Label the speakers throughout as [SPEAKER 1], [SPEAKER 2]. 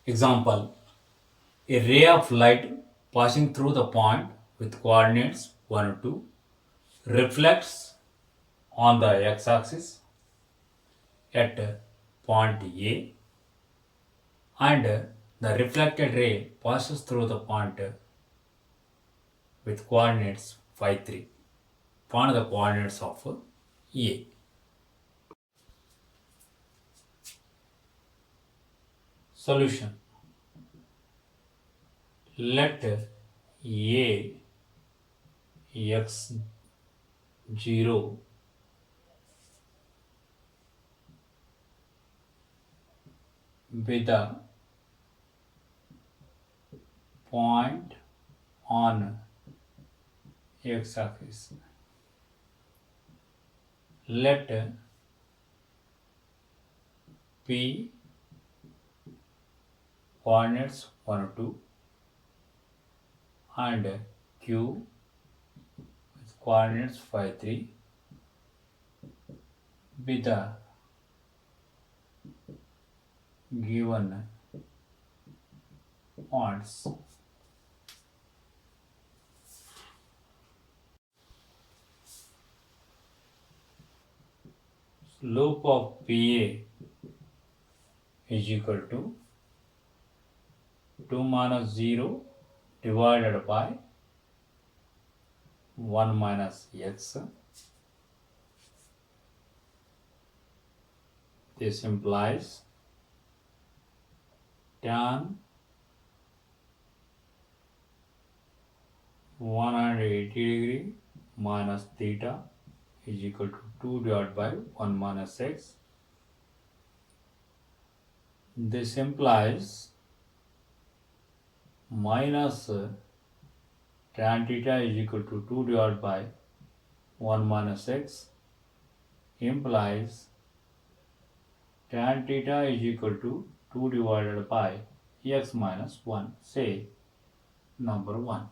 [SPEAKER 1] Example: a ray of light passing through the point with coordinates 1 and 2 reflects on the x axis at point A, and the reflected ray passes through the point with coordinates 5, 3. Find the coordinates of A. Solution: let A x 0 be the point on x axis. Let P coordinates 1 or 2 and Q with coordinates 5, 3 be the given points. Slope of PA is equal to 2 minus 0 divided by 1 minus x. This implies tan 180 degree minus theta is equal to 2 divided by 1 minus x. This implies minus tan theta is equal to 2 divided by 1 minus x implies tan theta is equal to 2 divided by x minus 1. Say number 1.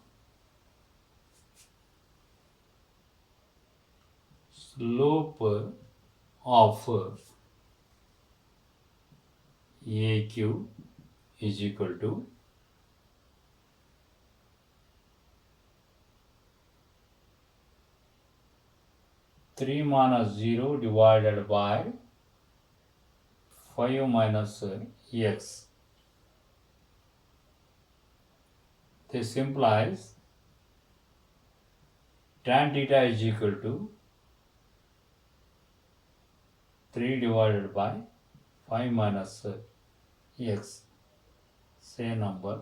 [SPEAKER 1] Slope of AQ is equal to 3 minus 0 divided by 5 minus x. This implies tan theta is equal to 3 divided by 5 minus x. Say number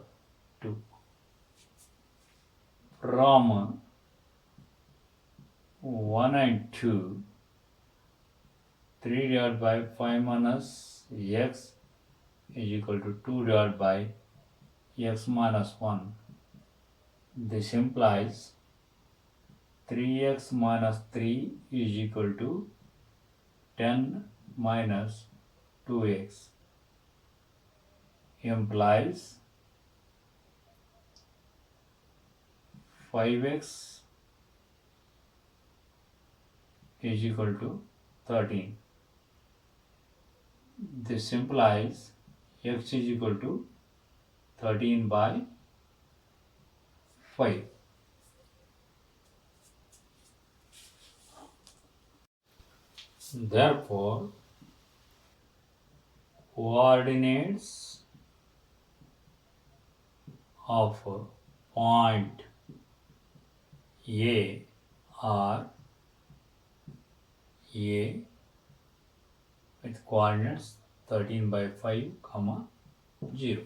[SPEAKER 1] 2. From 1 and 2, 3 divided by 5 minus x is equal to 2 divided by x minus 1. This implies 3x minus 3 is equal to 10 minus 2x implies 5x is equal to 13. This implies x is equal to 13 by 5. Therefore, coordinates of point A are A with coordinates 13 by 5, 0.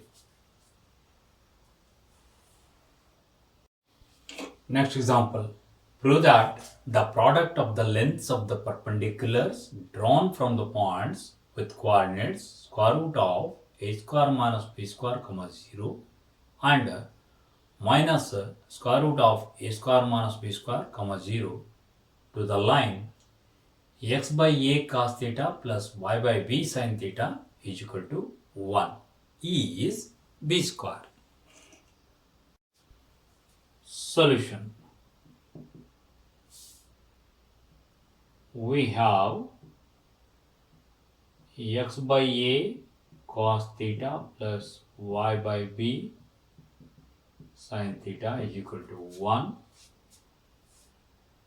[SPEAKER 1] Next example. Prove that the product of the lengths of the perpendiculars drawn from the points with coordinates square root of a square minus b square, 0 and minus square root of a square minus b square, 0 to the line x by a cos theta plus y by b sin theta is equal to 1 is b square. Solution. We have x by a cos theta plus y by b sin theta is equal to 1.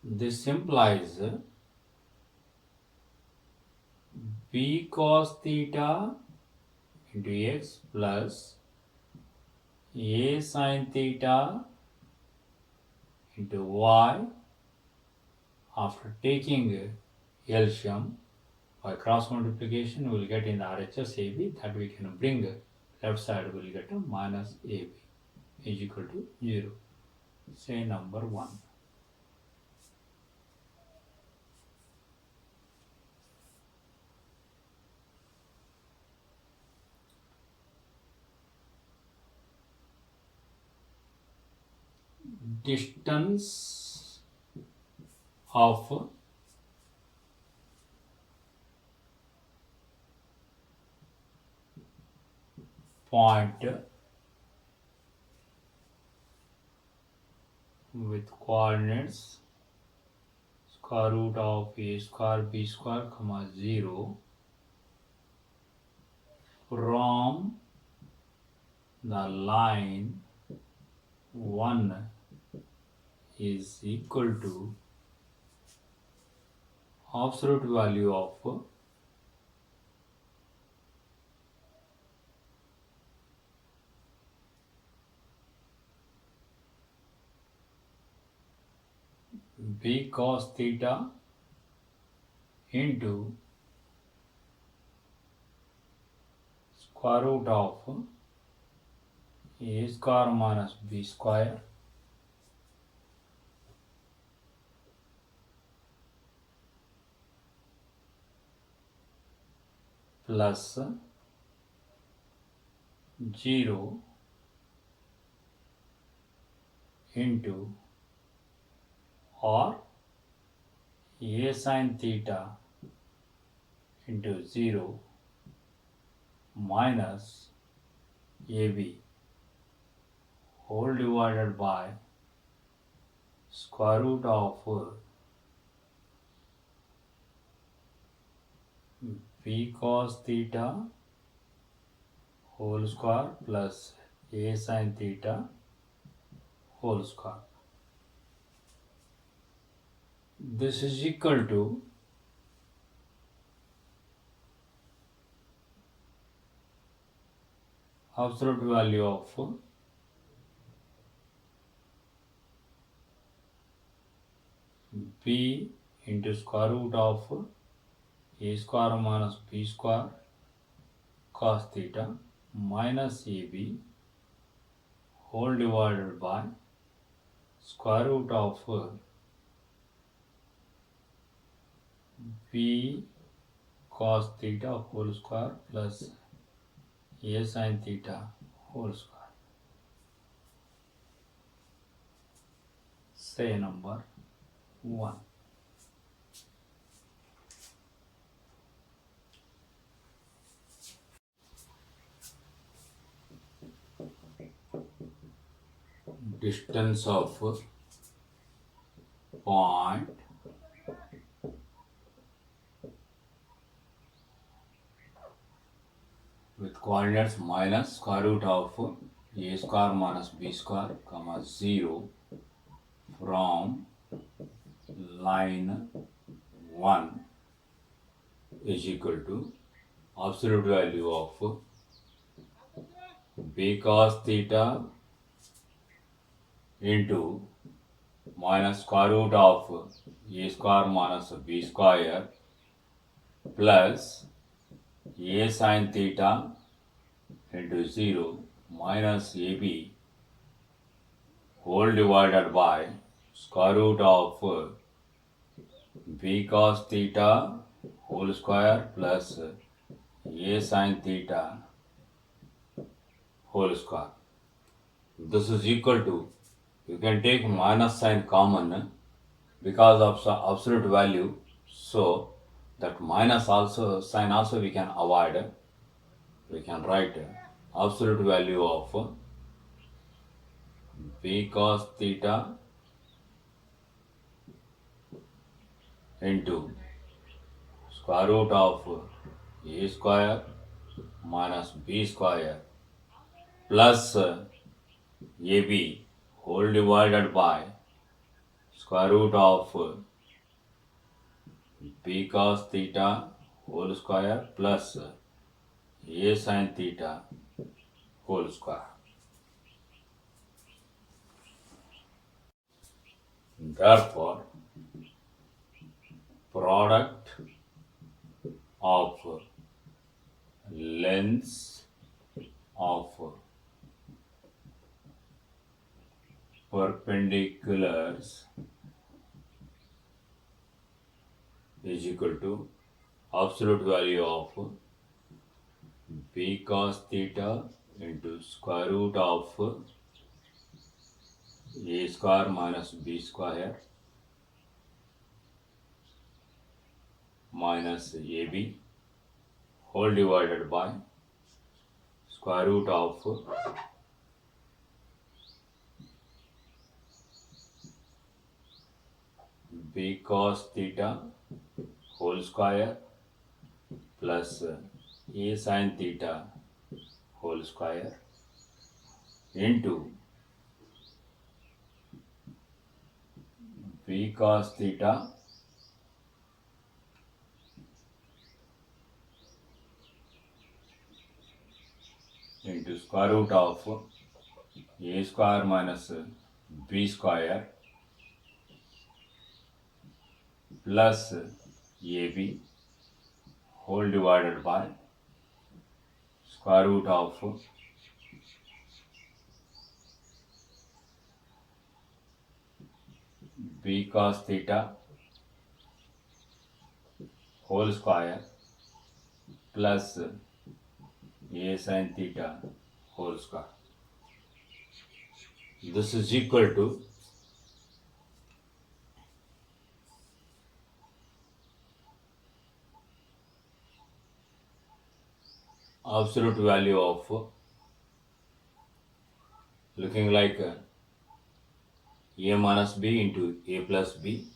[SPEAKER 1] This implies b cos theta into x plus a sin theta into y after taking LCM by cross multiplication we will get in the RHS AB that we can bring left side will get a minus AB is equal to 0. Say number 1. Distance of point with coordinates square root of a square b square comma 0 from the line 1 is equal to absolute value of b cos theta into square root of a square minus b square plus 0 into or a sin theta into 0 minus AB whole divided by square root of b cos theta whole square plus a sin theta whole square. This is equal to absolute value of b into square root of a square minus b square cos theta minus ab whole divided by square root of b cos theta whole square plus a sin theta whole square. Say number 1. Distance of point with coordinates minus square root of a square minus b square comma 0 from line 1 is equal to absolute value of b cos theta into minus square root of a square minus b square plus a sin theta into 0 minus ab whole divided by square root of b cos theta whole square plus a sin theta whole square. This is equal to, you can take minus sign common because of absolute value, so that minus also sign also we can avoid. We can write absolute value of b cos theta into square root of a square minus b square plus ab whole divided by square root of b cos theta whole square plus a sin theta whole square. Therefore, product of lengths of perpendiculars is equal to absolute value of b cos theta into square root of a square minus b square minus ab whole divided by square root of b cos theta whole square plus a sin theta whole square into b cos theta into square root of a square minus b square plus ab whole divided by square root of b cos theta whole square plus a sin theta whole square. This is equal to absolute value of looking like a minus b into a plus b.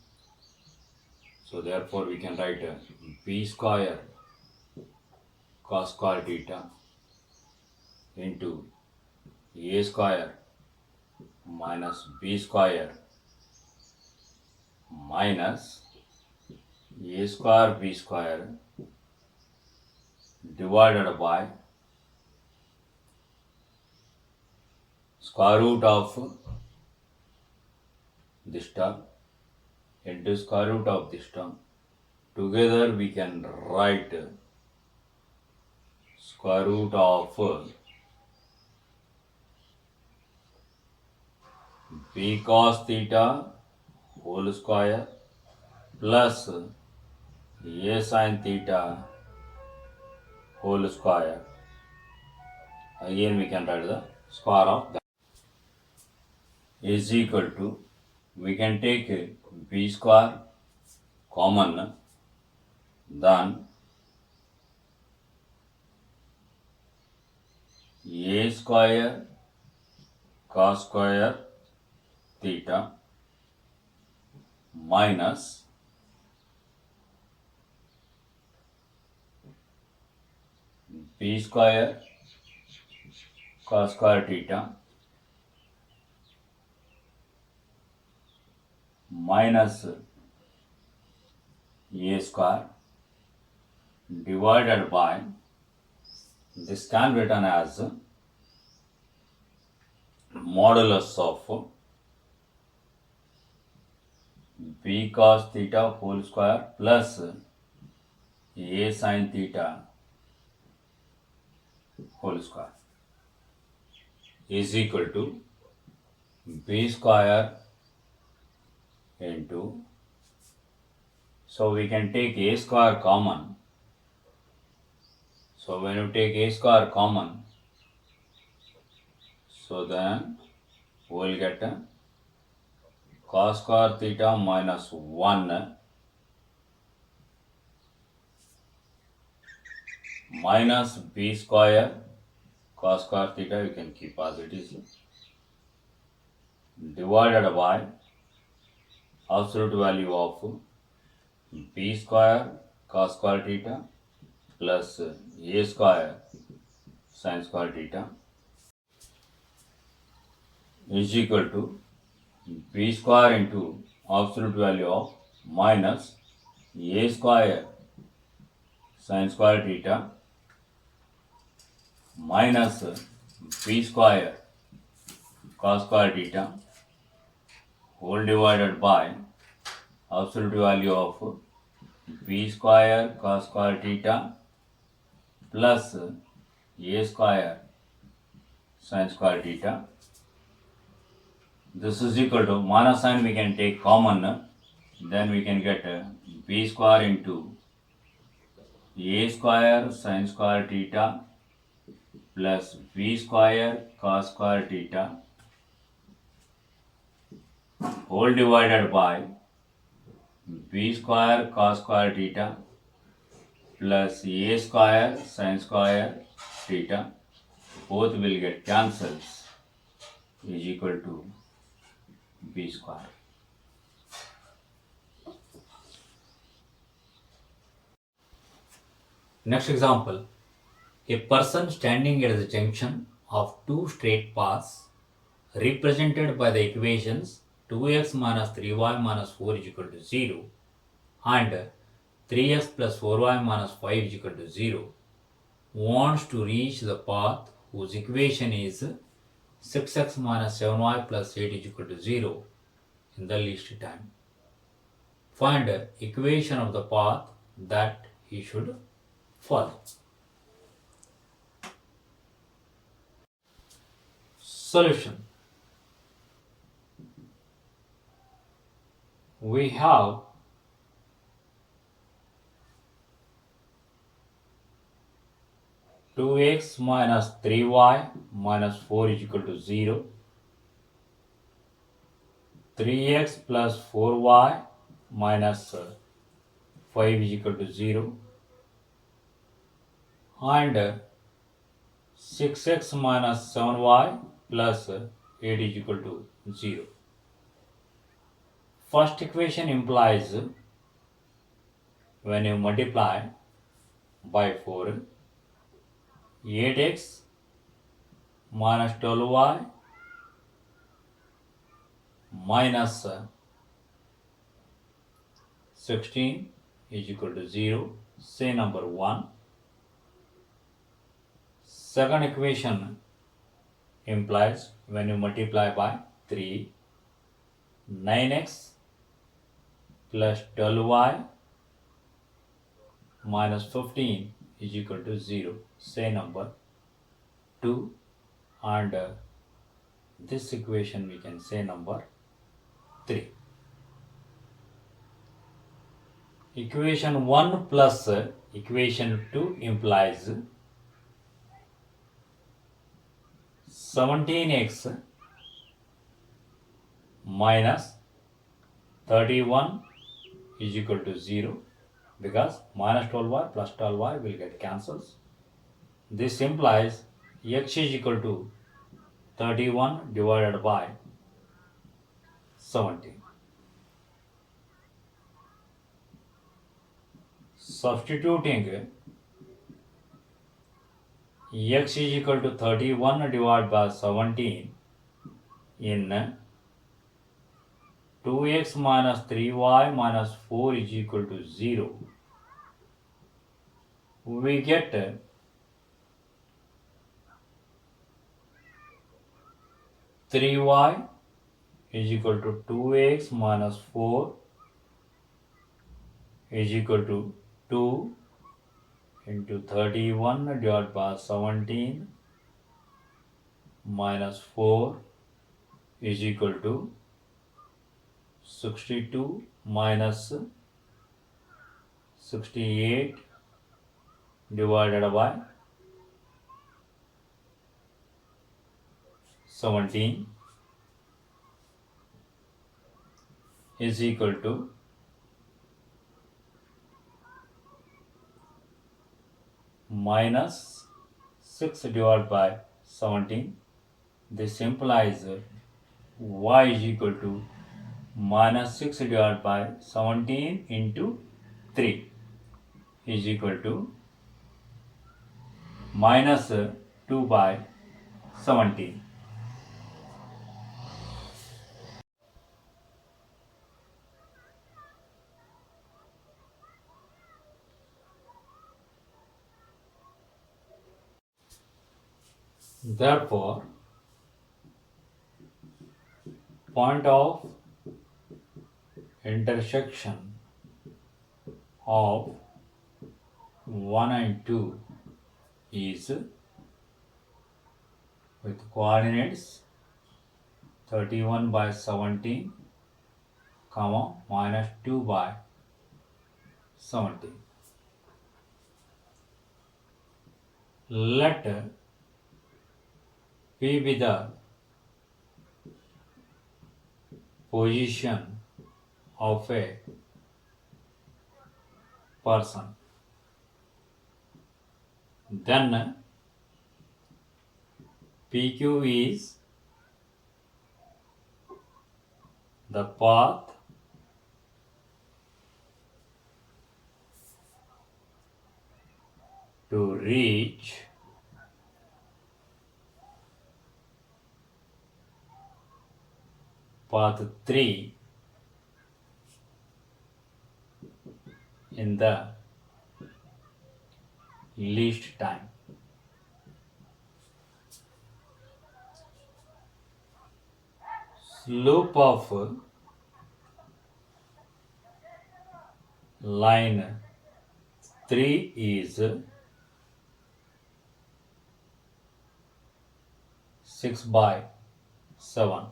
[SPEAKER 1] So therefore we can write b square cos square theta into a square minus b square minus a square b square divided by square root of this term into square root of this term. Together we can write square root of b cos theta whole square plus a sin theta whole square. Again we can write the square of that is equal to, we can take b square common, then a square cos square theta minus b square cos square theta minus a square divided by, this can be written as modulus of b cos theta whole square plus a sin theta whole square is equal to b square into, so we can take a square common. So when you take a square common, so then we will get cos square theta minus 1 minus b square cos square theta, you can keep as it is, divided by absolute value of b square cos square theta plus a square sin square theta is equal to b square into absolute value of minus a square sin square theta minus b square cos square theta whole divided by absolute value of b square cos square theta plus a square sin square theta. This is equal to minus sign we can take common, then we can get b square into a square sin square theta plus b square cos square theta whole divided by b square cos square theta plus a square sin square theta. Both will get cancels is equal to b square. Next example. A person standing at the junction of two straight paths represented by the equations 2x minus 3y minus 4 is equal to 0 and 3x plus 4y minus 5 is equal to 0 wants to reach the path whose equation is 6x minus 7y plus 8 is equal to 0 in the least time. Find equation of the path that he should follow. Solution. We have 2x minus 3y minus 4 is equal to 0. 3x plus 4y minus 5 is equal to 0. And 6x minus 7y plus 8 is equal to 0. First equation implies when you multiply by 4, 8x minus 12y minus 16 is equal to 0. Say number 1. Second equation implies when you multiply by 3, 9x plus 12y minus 15 is equal to 0. Say number 2. And this equation we can say number 3. Equation 1 plus equation 2 implies 17x minus 31 is equal to 0 because minus 12y plus 12y will get cancels. This implies x is equal to 31 divided by 17. Substituting x is equal to 31 divided by 17 in 2x minus 3y minus 4 is equal to 0. We get 3y is equal to 2x minus 4 is equal to 2 into 31 divided by 17 minus 4 is equal to 62 minus 68 divided by 17 is equal to minus 6 divided by 17. This implies y is equal to minus 6 divided by 17 into 3 is equal to minus 2 by 17. Therefore, point of intersection of 1 and 2 is with coordinates 31 by 17, comma, minus 2 by 17. Let P be the position of a person. Then PQ is the path to reach path 3 in the least time. Slope of line 3 is 6 by 7.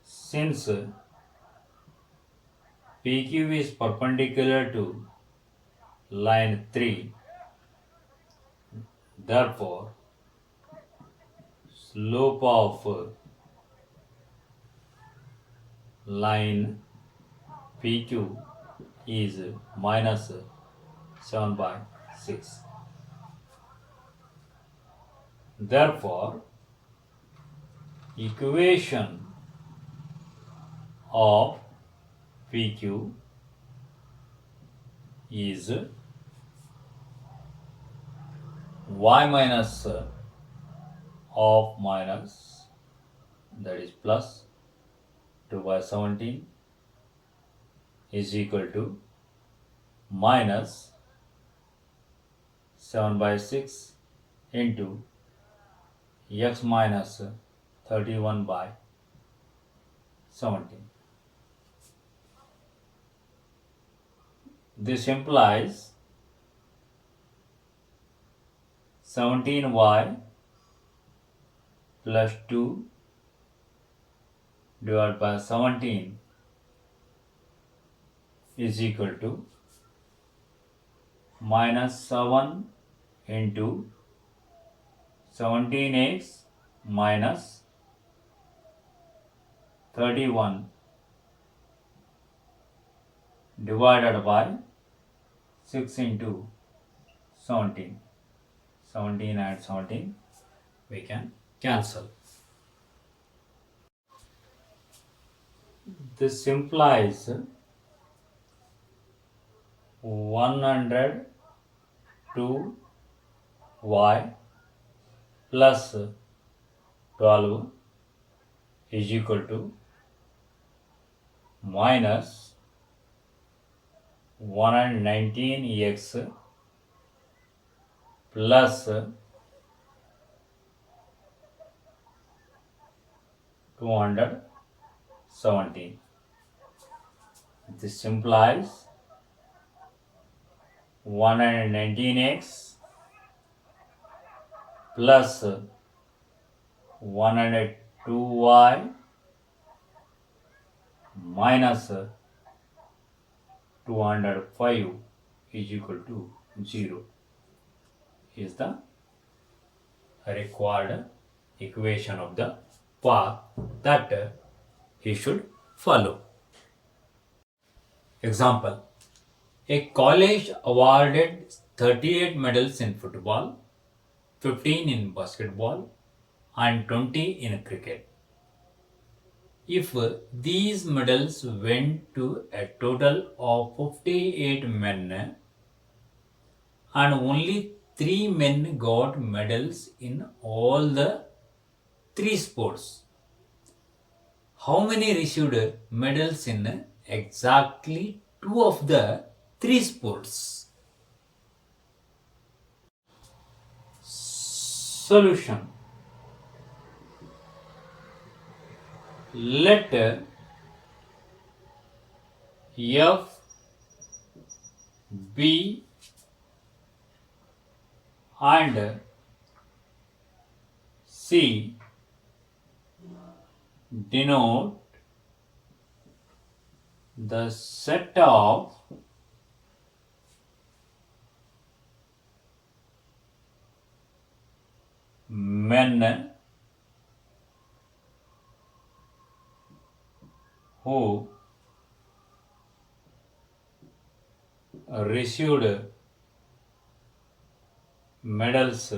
[SPEAKER 1] Since PQ is perpendicular to line 3, therefore slope of line PQ is minus 7 by 6. Therefore, equation of PQ is y minus of minus, that is plus 2 by 17 is equal to minus 7 by 6 into x minus 31 by 17. This implies 17y plus 2 divided by 17 is equal to minus 7 into 17x minus 31 divided by 6 into 17. 17 and 17 we can cancel. This implies 102y plus 12 is equal to minus 119x plus 217. This implies 119x plus 102y minus 205 is equal to 0 is the required equation of the path that he should follow. Example: a college awarded 38 medals in football, 15 in basketball, and 20 in cricket. If these medals went to a total of 58 men and only three men got medals in all the three sports. How many received medals in exactly two of the three sports? Solution. Let F, B and C denote the set of men who received medals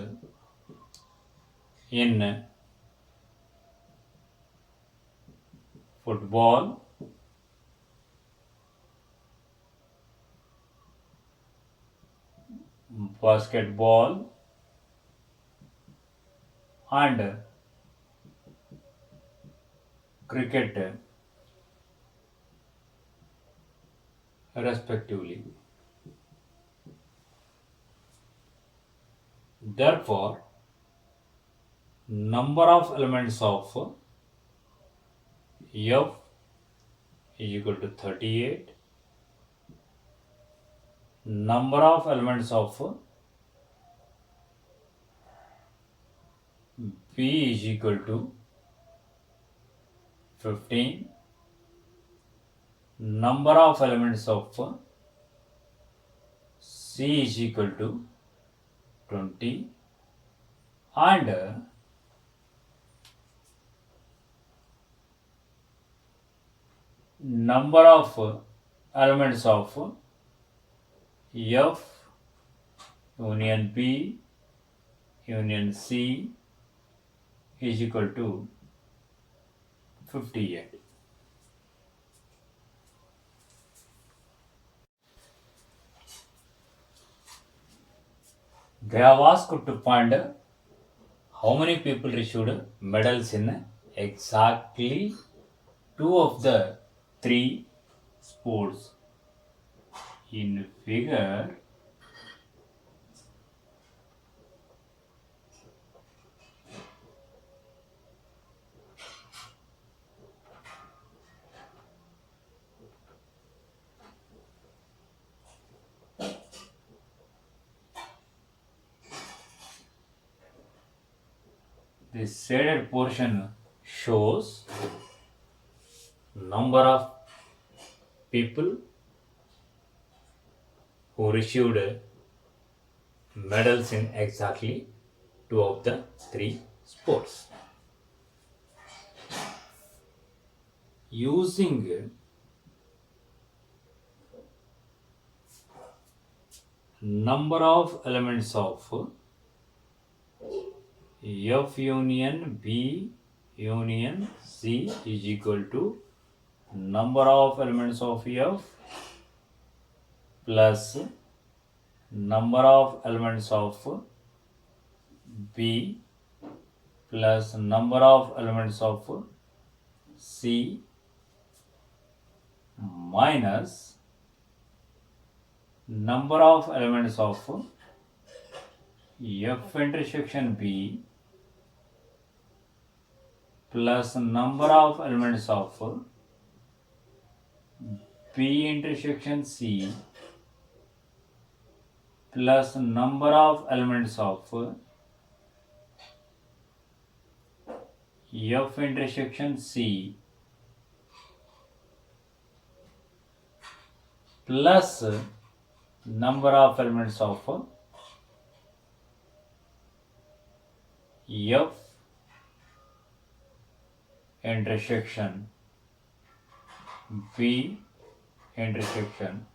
[SPEAKER 1] in football, basketball, and cricket, respectively. Therefore, number of elements of F is equal to 38. Number of elements of B is equal to 15. Number of elements of C is equal to 20, and number of elements of F union B union C is equal to 58. They have asked to find how many people received medals in exactly two of the three sports. In figure, this shaded portion shows number of people who received medals in exactly two of the three sports. Using number of elements of F union B union C is equal to number of elements of F plus number of elements of B plus number of elements of C minus number of elements of F intersection B plus number of elements of B intersection C plus number of elements of F intersection C plus number of elements of F intersection B intersection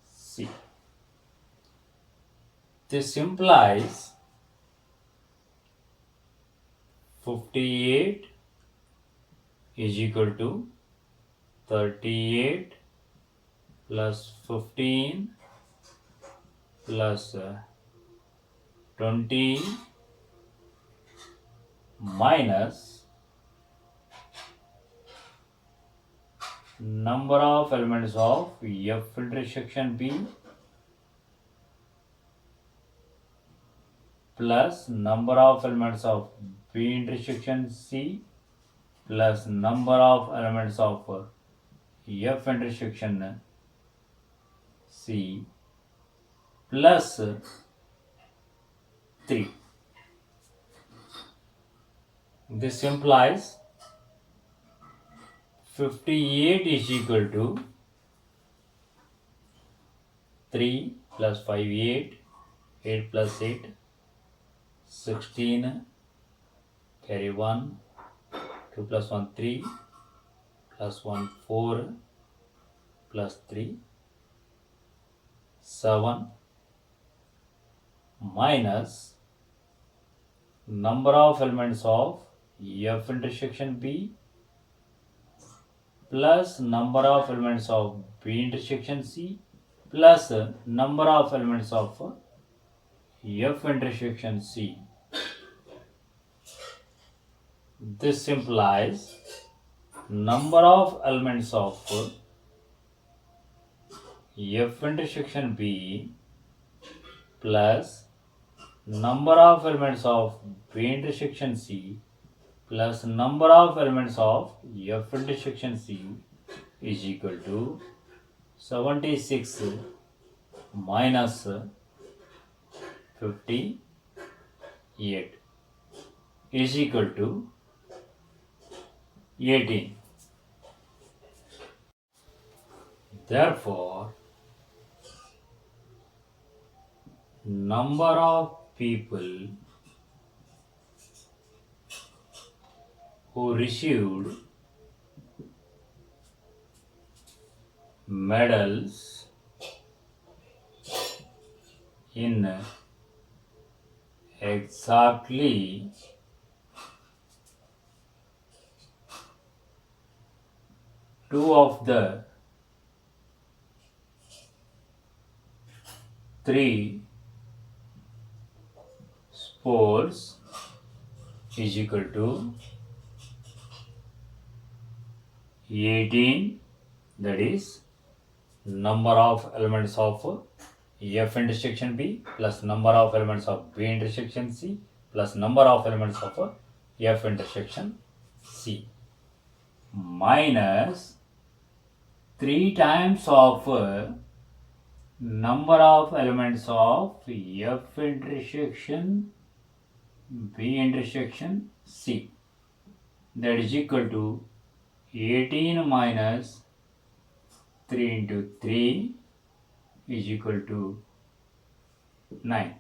[SPEAKER 1] C. This implies 58 is equal to 38 plus 15 plus 20 minus number of elements of F intersection B plus number of elements of B intersection C plus number of elements of F intersection C plus 3. This implies 58 is equal to 3 plus 5 8, 8 plus 8 16, carry 1, 2 plus 1 3, plus 1 4, plus 3 7 minus number of elements of F intersection B plus number of elements of B intersection C plus number of elements of F intersection C. This implies number of elements of F intersection B plus number of elements of B intersection C plus number of elements of F intersection C is equal to 76 minus 58 is equal to 18. Therefore, number of people who received medals in exactly two of the three sports is equal to 18, that is number of elements of F intersection B plus number of elements of B intersection C plus number of elements of F intersection C minus 3 times of number of elements of F intersection B intersection C, that is equal to 18 minus 3 into 3 is equal to 9.